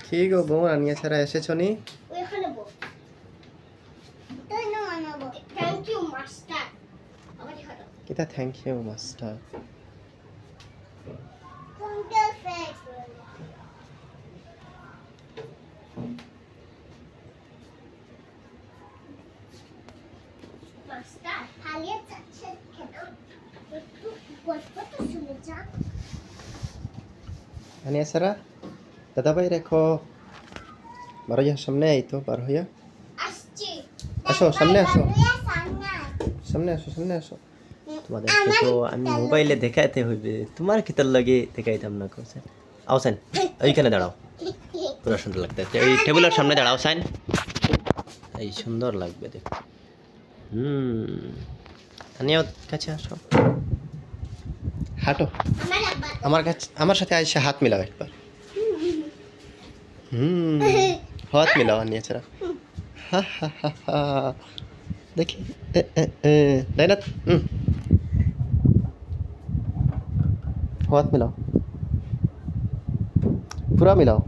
কি গো বৌমা নিয়ে ছাড়া এসেছো নি? ওইখানে বল। তাই না মানাবো। Thank you master. আবার হলো। কিতা থ্যাংক ইউ মাস্টার। কোনটা ফেক? মাস্টার খালিয়ে যাচ্ছে কেন? একটু গল্প তো শুনে যা। নিয়ে ছাড়া দাদা ভাই রেখো বারো হইয়া সামনে এই তো বার হইয়া আসছি। আসো সামনে আসো সামনে। সামনে আসো তোমাদের তো আমি মোবাইলে দেখাইতে হইবে তোমার কিতার লাগে দেখাইতাম না কোসেন আও সাইন এইখানে দাঁড়াও পুরো সুন্দর লাগতেছে এই টেবিলের সামনে দাঁড়াও সাইন এই সুন্দর লাগবে দেখো আনিও কাছে আসো হাঁটো আমার কাছে আমার সাথে আইসা হাত মিলাও একবার হাত মিলাও নিয়ে ছাড়া হা হা হা হা দেখি লাইনাত हाथ मिलाओ पूरा मिलाओ